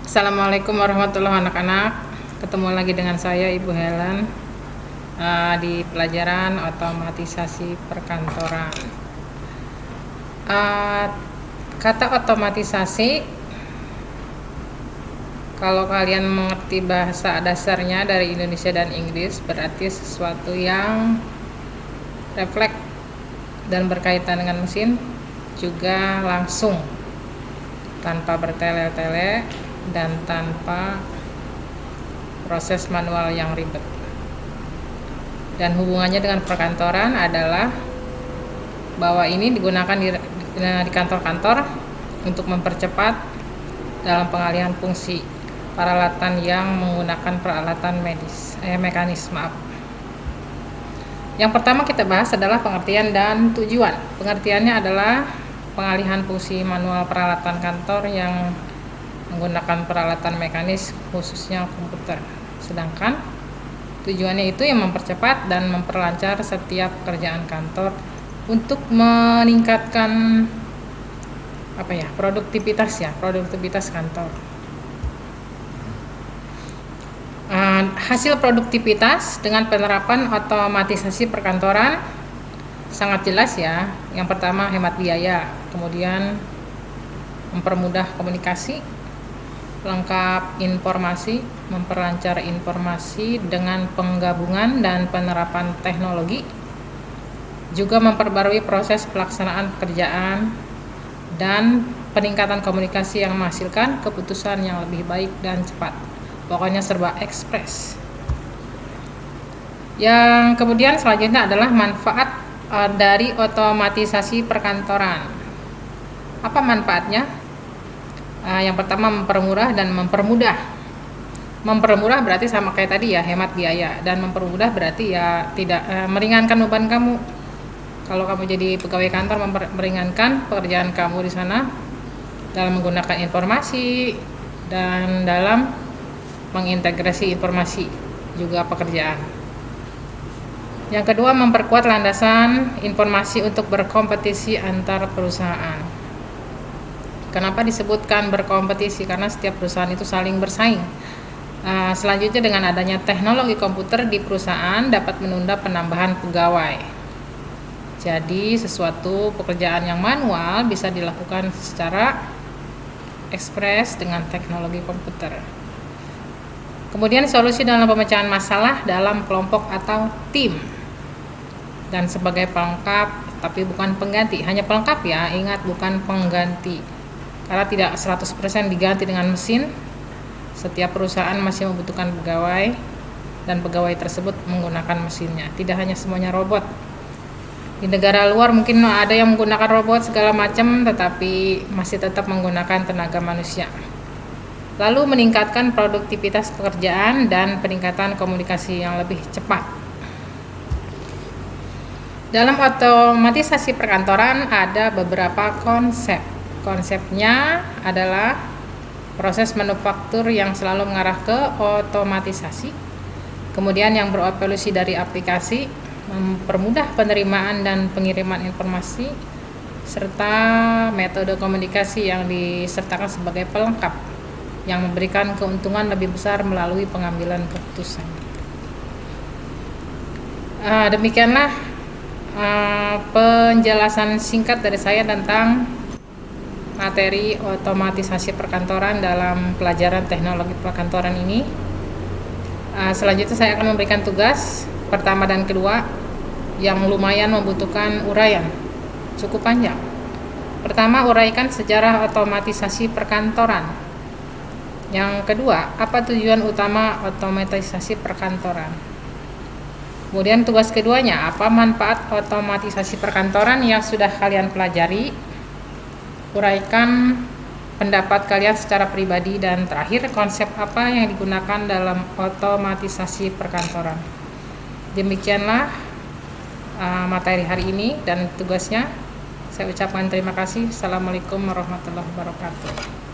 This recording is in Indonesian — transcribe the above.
Assalamualaikum warahmatullahi wabarakatuh anak-anak. Ketemu lagi dengan saya Ibu Helen di pelajaran otomatisasi perkantoran. Kata otomatisasi, kalau kalian mengerti bahasa dasarnya dari Indonesia dan Inggris, berarti sesuatu yang refleks dan berkaitan dengan mesin, juga langsung tanpa bertele-tele dan tanpa proses manual yang ribet. Dan hubungannya dengan perkantoran adalah bahwa ini digunakan di kantor-kantor untuk mempercepat dalam pengalihan fungsi peralatan yang menggunakan peralatan mekanis. Yang pertama kita bahas adalah pengertian dan tujuan. Pengertiannya adalah pengalihan fungsi manual peralatan kantor yang menggunakan peralatan mekanis, khususnya komputer. Sedangkan tujuannya itu yang mempercepat dan memperlancar setiap pekerjaan kantor untuk meningkatkan produktivitas kantor. Hasil produktivitas dengan penerapan otomatisasi perkantoran sangat jelas ya. Yang pertama, hemat biaya, kemudian mempermudah komunikasi, lengkap informasi, memperlancar informasi dengan penggabungan dan penerapan teknologi, juga memperbarui proses pelaksanaan pekerjaan, dan peningkatan komunikasi yang menghasilkan keputusan yang lebih baik dan cepat. Pokoknya serba ekspres. Yang kemudian selanjutnya adalah manfaat dari otomatisasi perkantoran. Apa manfaatnya? Yang pertama, mempermurah dan mempermudah. Mempermurah berarti sama kayak tadi ya, hemat biaya, dan mempermudah berarti ya tidak meringankan beban kamu. Kalau kamu jadi pegawai kantor, meringankan pekerjaan kamu di sana dalam menggunakan informasi dan dalam mengintegrasi informasi juga pekerjaan. Yang kedua, memperkuat landasan informasi untuk berkompetisi antar perusahaan. Kenapa disebutkan berkompetisi? Karena setiap perusahaan itu saling bersaing. Selanjutnya, dengan adanya teknologi komputer di perusahaan dapat menunda penambahan pegawai. Jadi sesuatu pekerjaan yang manual bisa dilakukan secara ekspres dengan teknologi komputer. Kemudian solusi dalam pemecahan masalah dalam kelompok atau tim. Dan sebagai pelengkap, tapi bukan pengganti. Hanya pelengkap ya, ingat, bukan pengganti. Karena tidak 100% diganti dengan mesin. Setiap perusahaan masih membutuhkan pegawai, dan pegawai tersebut menggunakan mesinnya. Tidak hanya semuanya robot. Di negara luar mungkin ada yang menggunakan robot segala macam, tetapi masih tetap menggunakan tenaga manusia. Lalu meningkatkan produktivitas pekerjaan dan peningkatan komunikasi yang lebih cepat. Dalam otomatisasi perkantoran ada beberapa konsep. Konsepnya adalah proses manufaktur yang selalu mengarah ke otomatisasi, kemudian yang berevolusi dari aplikasi, mempermudah penerimaan dan pengiriman informasi, serta metode komunikasi yang disertakan sebagai pelengkap yang memberikan keuntungan lebih besar melalui pengambilan keputusan. Demikianlah penjelasan singkat dari saya tentang materi otomatisasi perkantoran dalam pelajaran teknologi perkantoran ini. Selanjutnya saya akan memberikan tugas pertama dan kedua yang lumayan membutuhkan uraian cukup panjang. Pertama, uraikan sejarah otomatisasi perkantoran. Yang kedua, apa tujuan utama otomatisasi perkantoran? Kemudian tugas keduanya, apa manfaat otomatisasi perkantoran yang sudah kalian pelajari? Uraikan pendapat kalian secara pribadi, dan terakhir, konsep apa yang digunakan dalam otomatisasi perkantoran. Demikianlah materi hari ini dan tugasnya. Saya ucapkan terima kasih. Assalamualaikum warahmatullahi wabarakatuh.